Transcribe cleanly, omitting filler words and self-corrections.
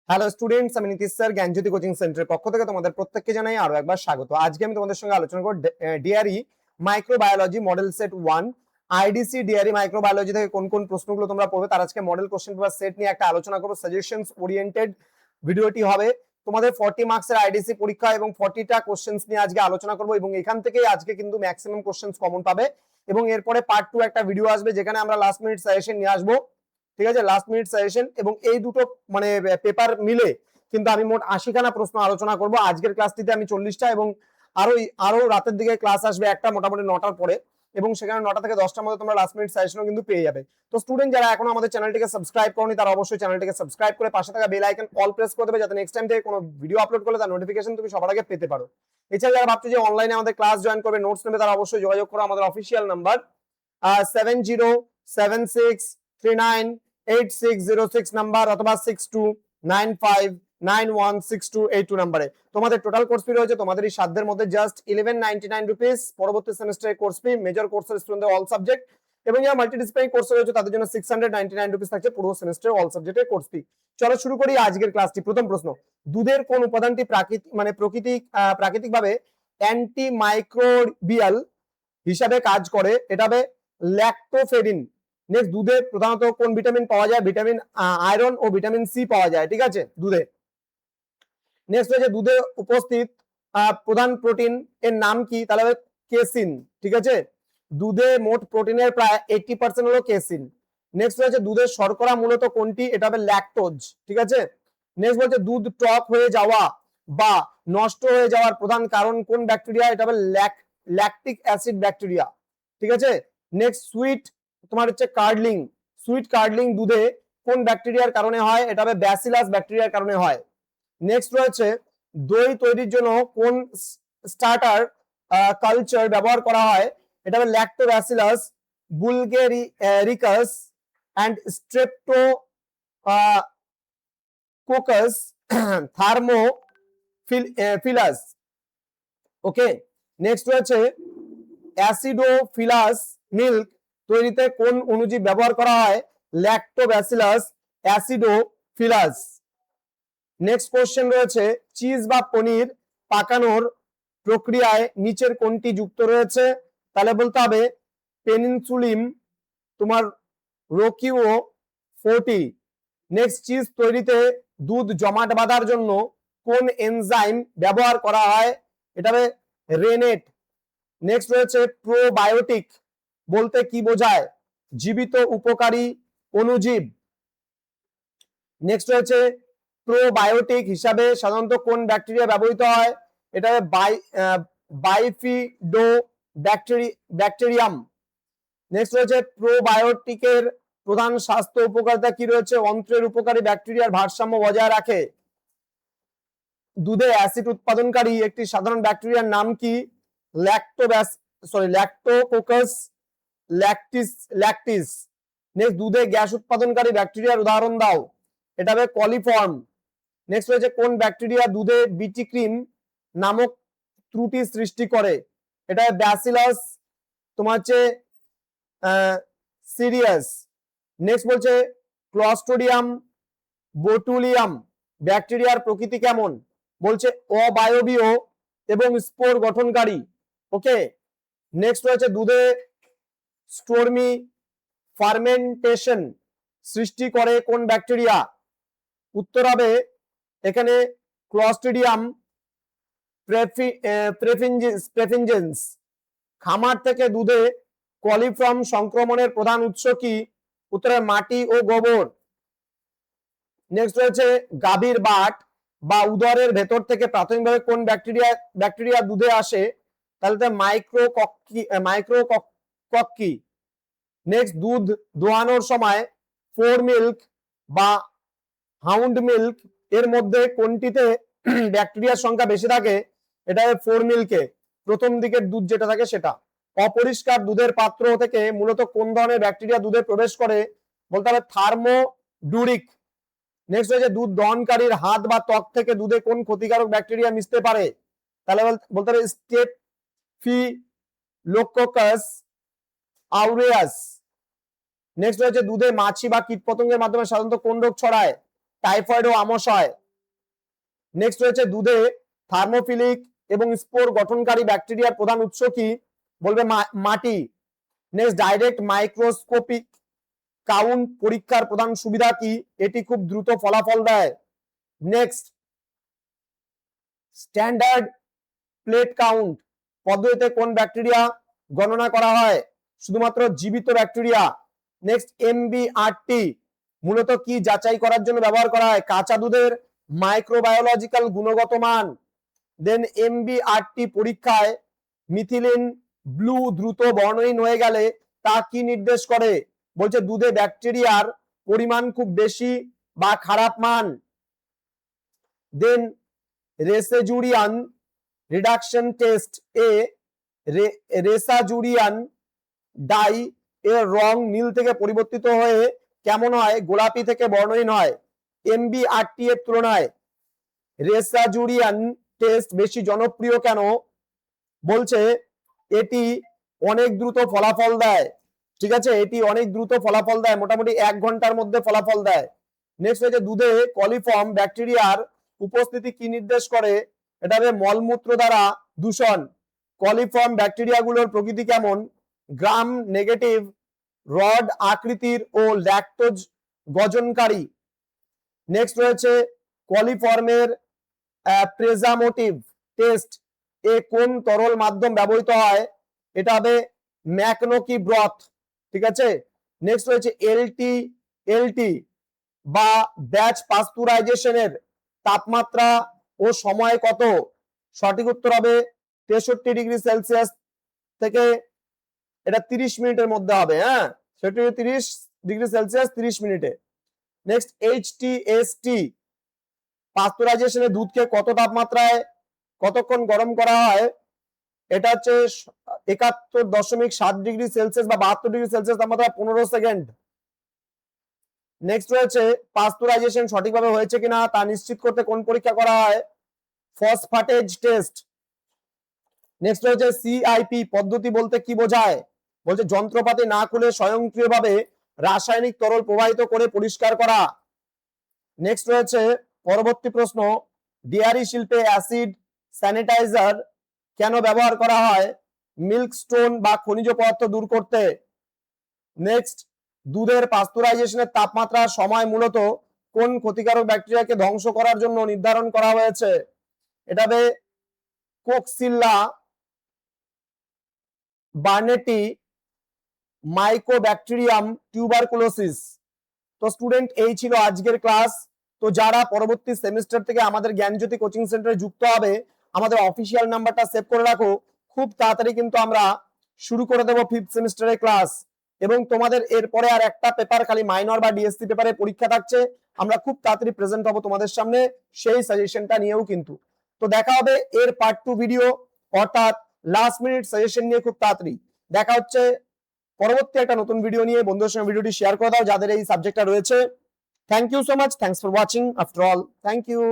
Hello students, আমি Nitish sir জ্ঞানজ্যোতি coaching সেন্টারের পক্ষ থেকে তোমাদের প্রত্যেককে জানাই আরো একবার স্বাগত। আজকে আমি তোমাদের সঙ্গে আলোচনা করব DRE microbiology model set 1 IDC DRE microbiology থেকে কোন কোন প্রশ্নগুলো তোমরা পড়বে তার আজকে মডেল কোশ্চেন পেপার সেট নিয়ে একটা আলোচনা করব। সাজেশনস ওরিয়েন্টেড ভিডিওটি হবে। তোমাদের 40 মার্কসের আইডিসি পরীক্ষা এবং 40টা কোশ্চেন্স নিয়ে আজকে আলোচনা করব এবং এখান থেকে আজকে কিন্তু ম্যাক্সিমাম কোশ্চেন্স কমন পাবে এবং এরপরে পার্ট 2 একটা ভিডিও আসবে যেখানে আমরা লাস্ট মিনিট সাজেশন নিয়ে আসবো। ঠিক আছে, লাস্ট মিনিট সাজেশন এবং এই দুটো মানে পেপার মিলে কিন্তু আমি মোট 80খানা প্রশ্ন আলোচনা করব। আজকের ক্লাসটিতে আমি 40টা এবং আরো রাতের দিকে ক্লাস আসবে একটা মোটামুটি 9টার পরে এবং সেখানে 9টা থেকে 10টার মধ্যে তোমরা লাস্ট মিনিট সাজেশনও কিন্তু পেয়ে যাবে। তো স্টুডেন্ট যারা এখনো আমাদের চ্যানেলটিকে সাবস্ক্রাইব করনি তারা অবশ্যই চ্যানেলটিকে সাবস্ক্রাইব করে পাশে থাকা বেল আইকন অল প্রেস করে দেবে যাতে নেক্সট টাইম থেকে কোনো ভিডিও আপলোড করলে তার নোটিফিকেশন তুমি সবার আগে পেতে পারো। এছাড়া যারা ভাবছো যে অনলাইনে আমাদের ক্লাস জয়েন করবে, নোটস নেবে, তারা অবশ্যই যোগাযোগ করো আমাদের অফিসিয়াল নাম্বার 7076398606 নাম্বার অথবা 6295916282 নাম্বারে। তোমাদের টোটাল কোর্স ফি রয়েছে তোমাদের এই সাধ্যের মধ্যে জাস্ট 1199 রুপিস। পরবর্তী সেমিস্টারের কোর্স ফি মেজর কোর্সের স্টুডেন্টদের অল সাবজেক্ট এবং যারা মাল্টিডিসিপ্লিনারি কোর্স রয়েছে তাদের জন্য 699 রুপিস থাকছে পুরো সেমিস্টারের অল সাবজেক্টের কোর্স ফি। চলো শুরু করি আজকের ক্লাসটি। প্রথম প্রশ্ন, দুধের কোন উপাদানটি প্রাকৃতিকভাবে অ্যান্টি মাইক্রোবিয়াল হিসাবে কাজ করে? এটা হবে ল্যাক্টোফেরিন। নেক্সট, দুধে প্রধানত কোন ভিটামিন পাওয়া যায়? ভিটামিন আয়রন ও ভিটামিন সি পাওয়া যায়। ঠিক আছে, দুধে। নেক্সট হচ্ছে দুধে উপস্থিত প্রধান প্রোটিন এর নাম কি? তাহলে হবে কেসিন। ঠিক আছে, দুধে মোট প্রোটিনের প্রায় 80% হলো কেসিন। নেক্সট হচ্ছে দুধের শর্করা মূলত কোনটি? এটা হবে ল্যাকটোজ। ঠিক আছে, নেক্সট বলছে দুধ টক হয়ে যাওয়া বা নষ্ট হয়ে যাওয়ার প্রধান কারণ কোন ব্যাকটেরিয়া? এটা হবে ল্যাকটিক অ্যাসিড ব্যাকটেরিয়া। ঠিক আছে, নেক্সট সুইট তোমার হচ্ছে কার্ডলিং। সুইট কার্ডলিং দুধে কোন ব্যাকটেরিয়ার কারণে হয়? এটা হবে ব্যাসিলাস ব্যাকটেরিয়ার কারণে হয়। নেক্সট রয়েছে দই তৈরির জন্য কোন স্টার্টার কালচার ব্যবহার করা হয়? এটা হবে lactobacillus bulgaricus and streptococcus thermophilus. Okay, next রয়েছে অ্যাসিডোফিলাস মিল্ক তৈরিতে কোন অণুজীব ব্যবহার করা হয়? Lactobacillus acidophilus. নেক্সট কোশ্চেন রয়েছে চিজ বা পনির পাকানোর প্রক্রিয়ায় নিচের কোনটি যুক্ত রয়েছে? তাহলে বলতে হবে পেনিনসুলিন, তোমার রোকিও 40। নেক্সট, চিজ তৈরিতে দুধ জমাট বাঁধার জন্য কোন এনজাইম ব্যবহার করা হয়? এটা হবে রেনেট। নেক্সট রয়েছে প্রোবায়োটিক বলতে কি বোঝায়? জীবিত উপকারী অণুজীব। নেক্সট রয়েছে প্রোবায়োটিক হিসাবে সাধারণত কোন ব্যাকটেরিয়া ব্যবহৃত হয়? এটা বাইফিডো ব্যাকটেরিয়াম। নেক্সট রয়েছে প্রোবায়োটিকের প্রধান স্বাস্থ্য উপকারিতা কি রয়েছে? অন্ত্রের উপকারী ব্যাকটেরিয়ার ভারসাম্য বজায় রাখে। দুধে অ্যাসিড উৎপাদনকারী একটি সাধারণ ব্যাকটেরিয়ার নাম কি? ল্যাক্টোকোকাস ল্যাকটিস। নেক্সট, দুধে গ্যাস উৎপাদনকারী ব্যাকটেরিয়ার উদাহরণ দাও। এটা হবে কলিফর্ম। নেক্সট রয়েছে কোন ব্যাকটেরিয়া দুধে বিটি ক্রিম নামক ত্রুটি সৃষ্টি করে? এটা ব্যাসিলাস তোমার হচ্ছে সিরিয়াস। নেক্সট বলছে ক্লস্ট্রিডিয়াম বোটুলিয়াম ব্যাকটেরিয়ার প্রকৃতি কেমন? বলছে অবায়বীয় এবং স্পোর গঠনকারী। ওকে, নেক্সট রয়েছে দুধে স্টোরমি ফার্মেন্টেশন সৃষ্টি করে কোন ব্যাকটেরিয়া? উত্তর হবে এখানে ক্লস্ট্রিডিয়াম প্রেফিনজেন্স। খামার থেকে দুধে কলিফর্ম সংক্রমণের প্রধান উৎস কি? উত্তরে মাটি ও গোবর। নেক্সট রয়েছে গাভীর বাট বা উদরের ভেতর থেকে প্রাথমিকভাবে কোন ব্যাকটেরিয়া দুধে আসে? তাহলে মাইক্রোকক্কি। নেক্সট, দুধ দোহানোর সময় ফোর মিল্ক বা হাউন্ড মিল্ক এর মধ্যে কোনটিতে ব্যাকটেরিয়ার সংখ্যা বেশি থাকে? এটা ফোর মিল্কে, প্রথম দিকের দুধ যেটা থাকে সেটা। অপরিষ্কার দুধের পাত্র থেকে মূলত কোন ধরনের ব্যাকটেরিয়া দুধে প্রবেশ করে? বলতে হবে থার্মোডুরিক। নেক্সট হচ্ছে দুধ দহনকারীর হাত বা ত্বক থেকে দুধে কোন ক্ষতিকারক ব্যাকটেরিয়া মিশতে পারে? তাহলে বলতে হবে স্টেফিলোকোকাস আউরেয়াস। নেক্সট হচ্ছে দুধে মাছি বা কীটপতঙ্গের মাধ্যমে সাধারণত কোন রোগ ছড়ায়? টাইফয়েড ও আমাশয়। নেক্সট রয়েছে দুধে থার্মোফিলিক এবং স্পোর গঠনকারী ব্যাকটেরিয়ার প্রধান উৎস কি? বলবে মাটি। নেক্সট ডাইরেক্ট মাইক্রোস্কোপিক কাউন্ট পরীক্ষার প্রধান সুবিধা কি? এটি খুব দ্রুত ফলাফল দেয়। নেক্সট স্ট্যান্ডার্ড প্লেট কাউন্ট পদ্ধতিতে কোন ব্যাকটেরিয়া গণনা করা হয়? শুধুমাত্র জীবিত ব্যাকটেরিয়া। নেক্সট এমবিআরটি মূলত কি যাচাই করার জন্য ব্যবহার করা হয়? কাঁচা দুধের মাইক্রোবায়োলজিক্যাল গুণগত মান। দেন এমবিআরটি পরীক্ষায় মিথিলিন ব্লু দ্রুত বর্ণহীন হয়ে গেলে তা কি নির্দেশ করে? বলছে দুধে ব্যাকটেরিয়ার পরিমাণ খুব বেশি বা খারাপ মান। দেন রেসাজুরিয়ান রিডাকশন টেস্ট এ রেসাজুরিয়ান ডাই এর রং নীল থেকে পরিবর্তিত হয়ে কেমন হয়? গোলাপি থেকে বর্ণহীন হয়। এমবিআরটি এর তুলনায় রেসাজুরিয়ান টেস্ট বেশি জনপ্রিয় কেন? বলছে এটি অনেক দ্রুত ফলাফল দেয়। ঠিক আছে, এটি অনেক দ্রুত ফলাফল দেয়, মোটামুটি 1 ঘন্টার মধ্যে ফলাফল দেয়। নেক্সট হচ্ছে দুধে কলিফর্ম ব্যাকটেরিয়ার উপস্থিতি কি নির্দেশ করে? এটা হবে মলমূত্র দ্বারা দূষণ। কলিফর্ম ব্যাকটেরিয়াগুলোর প্রকৃতি কেমন? গ্রাম নেগেটিভ, রড আকৃতির ও ল্যাকটোজ গজনকারী। নেক্সট রয়েছে কলিফর্মের প্রেজামোটিভ টেস্ট এ কোন তরল মাধ্যম ব্যবহৃত হয়? এটা হবে ম্যাকনোকি ব্রথ। ঠিক আছে, নেক্সট রয়েছে এলটি বা ব্যাচ পাস্তুরাইজেশনের তাপমাত্রা ও সময় কত? সঠিক উত্তর হবে 63 ডিগ্রি সেলসিয়াস থেকে এটা 30 মিনিটের মধ্যে হবে। হ্যাঁ, 30 ডিগ্রি সেলসিয়াস 30 মিনিটে। নেক্সট এইচটিএসটি পাস্তুরাইজেশনে দুধকে কত তাপমাত্রায় কতক্ষণ গরম করা হয়? এটা হচ্ছে 71.7 ডিগ্রি সেলসিয়াস বা 72 ডিগ্রি সেলসিয়াস তাপমাত্রা 15 সেকেন্ড। নেক্সট রয়েছে পাস্তুরাইজেশন সঠিকভাবে হয়েছে কিনা তা নিশ্চিত করতে কোন পরীক্ষা করা হয়? Phosphatase test. নেক্সট রয়েছে সিআইপি পদ্ধতি বলতে কি বোঝায়? বলছে যন্ত্রপাতি না খুলে স্বয়ংক্রিয়ভাবে রাসায়নিক তরল প্রবাহিত করে পরিষ্কার করা। নেক্সট রয়েছে পরবর্তী প্রশ্ন, ডেয়ারি শিল্পে অ্যাসিড স্যানিটাইজার কেন ব্যবহার করা হয়? মিল্ক স্টোন বা খনিজ পদার্থ দূর করতে। নেক্সট দুধের পাস্তুরাইজেশনের তাপমাত্রা সময় মূলত কোন ক্ষতিকারক ব্যাকটেরিয়াকে ধ্বংস করার জন্য নির্ধারণ করা হয়েছে? এটা হবে কোক্সিল্লা বার্নেটি মাইকোব্যাকটেরিয়াম টিউবারকুলোসিস। তো স্টুডেন্ট এই ছিল আজকের ক্লাস। তো যারা পরবর্তী সেমিস্টার থেকে আমাদের জ্ঞানজ্যোতি কোচিং সেন্টারে যুক্ত হবে, আমাদের অফিসিয়াল নাম্বারটা সেভ করে রাখো। খুব তাড়াতাড়ি কিন্তু আমরা শুরু করে দেবো 5th সেমিস্টারের ক্লাস। এবং তোমাদের এরপরে আর একটা পেপার খালি মাইনর বা ডিএসসি পেপারে পরীক্ষা থাকছে, আমরা খুব তাড়াতাড়ি প্রেজেন্ট হবো তোমাদের সামনে সেই সাজেশনটা নিয়েও কিন্তু। তো দেখা হবে এর পার্ট 2 ভিডিও, অর্থাৎ লাস্ট মিনিট সাজেশন নিয়ে খুব তাড়াতাড়ি দেখা হচ্ছে পরবর্তী একটা নতুন ভিডিও নিয়ে। বন্ধুদের সঙ্গে ভিডিওটি শেয়ার করে দাও যাদের এই সাবজেক্টটা রয়েছে। Thank you so much, thanks for watching after all, thank you.